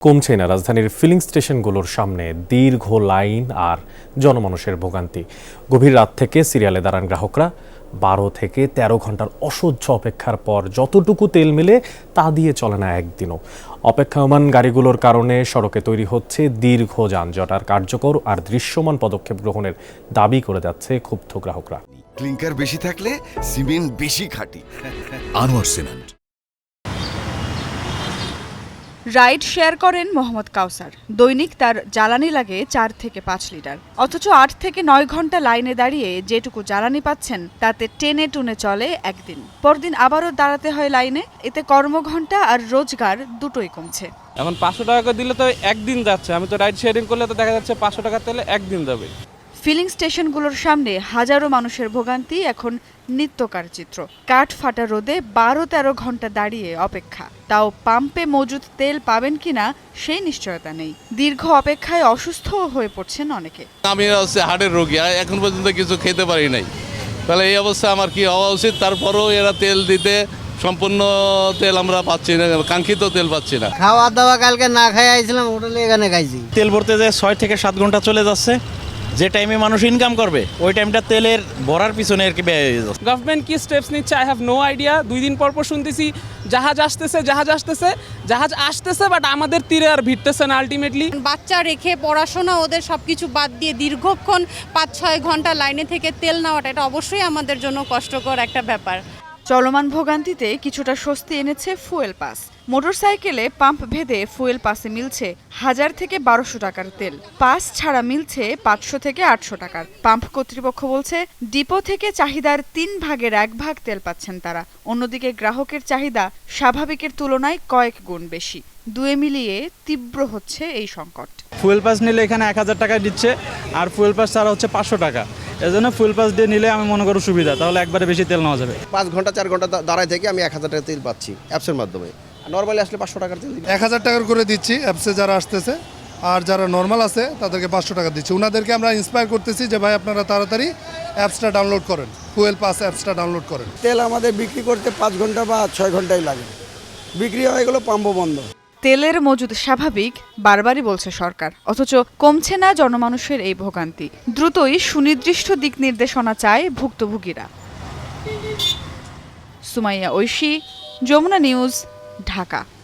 কমছে না রাজধানীর ফিলিং স্টেশনগুলোর সামনে দীর্ঘ লাইন আর জনমানুষের ভোগান্তি। গভীর রাত থেকে সিরিয়ালে দাঁড়ান গ্রাহকরা। 12 থেকে 13 ঘন্টার অসহ্য অপেক্ষার পর যতটুকু তেল মেলে তা দিয়ে চলে না একদিনও। অপেক্ষমাণ গাড়িগুলোর কারণে সড়কে তৈরি হচ্ছে দীর্ঘ যানজট। আর কার্যকর আর দৃশ্যমান পদক্ষেপ গ্রহণের দাবি করে যাচ্ছে ক্ষুব্ধ গ্রাহকরা। ক্লিংকার বেশি থাকলে সিমেন্ট বেশি খাঁটি। আনোয়ার সিমেন্ট। রাইড শেয়ার করেন মোহাম্মদ কাউসার। দৈনিক তার জ্বালানি লাগে 4 থেকে 5 লিটার, অথচ 8 থেকে 9 ঘন্টা লাইনে দাঁড়িয়ে যেটুকু জ্বালানি পাচ্ছেন তাতে টেনে টুনে চলে একদিন। পরদিন আবারও দাঁড়াতে হয় লাইনে। এতে কর্মঘণ্টা আর রোজগার দুটোই কমছে। এখন 500 টাকা করে দিলে তো একদিন যাচ্ছে। আমি তো রাইড শেয়ারিং করলে তো দেখা যাচ্ছে 500 টাকা তেলে একদিন যাবে। ফিলিং স্টেশনগুলোর সামনে হাজারো মানুষের ভোগান্তি এখন নিত্যকার চিত্র। কাঠ ফাটা রোদে 12-13 ঘন্টা দাঁড়িয়ে অপেক্ষা, তাও পাম্পে মজুদ তেল পাবেন কিনা সেই নিশ্চয়তা নেই। দীর্ঘ অপেক্ষায় অসুস্থ হয়ে পড়ছেন অনেকে। আমি হার্টের রোগী, এখন পর্যন্ত কিছু খেতে পারি নাই, তাহলে এই অবস্থা আমার কি হওয়া উচিত? তারপরেও এরা তেল দিতে সম্পূর্ণ তেল আমরা পাচ্ছি না, কাঙ্ক্ষিত তেল পাচ্ছি না। খাওয়া দাওয়া কালকে না খাই আইছিলাম, হোটেলে এখানে খাইছি। তেল ভরতে যে 6 থেকে 7 ঘন্টা চলে যাচ্ছে। যে টাইমে মানুষ ইনকাম করবে ওই টাইমটা তেলের ভরার পিছনে আর কি ব্যয় হয়ে যাচ্ছে। গভর্নমেন্ট কি স্টেপস নিচ্ছে আই হ্যাভ নো আইডিয়া। 2 দিন পর শুনতেছি জাহাজ আসতেছে বাট আমাদের তীরে আর ভিড়তেছে না আলটিমেটলি। বাচ্চা রেখে পড়াশোনা ওদের সবকিছু বাদ দিয়ে দীর্ঘক্ষণ 5-6 ঘন্টা লাইনে থেকে তেল নেওয়াটা এটা অবশ্যই আমাদের জন্য কষ্টকর একটা ব্যাপার। চলমান ভোগান্তিতে কিছুটা স্বস্তি এনেছে ফুয়েল পাস। মোটরসাইকেলে পাম্প ভেদে ফুয়েল পাসে মিলছে 1000 থেকে 1200 টাকার তেল। পাস ছাড়া মিলছে 500 থেকে 800 টাকার। পাম্প কর্তৃপক্ষ বলছে ডিপো থেকে চাহিদার 3 ভাগের 1 ভাগ তেল পাচ্ছেন তারা। অন্যদিকে গ্রাহকের চাহিদা স্বাভাবিকের তুলনায় কয়েক গুণ বেশি। দুয়ে মিলিয়ে তীব্র হচ্ছে এই সংকট। ফুয়েল পাস নিলে এখানে 1000 টাকা দিচ্ছে, আর ফুয়েল পাস ছাড়া হচ্ছে 500 টাকা। এজন্য ফুয়েল পাস দিয়ে নিলে আমি মনে করি সুবিধা, তাহলে একবারে বেশি তেল নেওয়া যাবে। 5 ঘন্টা 4 ঘন্টা দাঁড়ায় থেকে আমি 1000 টাকা তেল পাচ্ছি অ্যাপসের মাধ্যমে। নর্মালি আসলে 500 টাকার তেল 1000 টাকার করে দিচ্ছি অ্যাপসে যারা আসতেছে, আর যারা নর্মাল আছে তাদেরকে 500 টাকা দিচ্ছি। ওনাদেরকে আমরা ইন্সপায়ার করতেছি যে ভাই আপনারা তাড়াতাড়ি অ্যাপসটা ডাউনলোড করেন, ফুয়েল পাস অ্যাপসটা ডাউনলোড করেন। তেল আমাদের বিক্রি করতে 5 ঘন্টা বা 6 ঘন্টাই লাগে, বিক্রি হয়ে গেল পাম্পও বন্ধ। তেলের মজুদ স্বাভাবিক বারবারই বলছে সরকার, অথচ কমছে না জনমানুষের এই ভোগান্তি। দ্রুতই সুনির্দিষ্ট দিক নির্দেশনা চায় ভুক্তভোগীরা। সুমাইয়া ঐশী, যমুনা নিউজ, ঢাকা।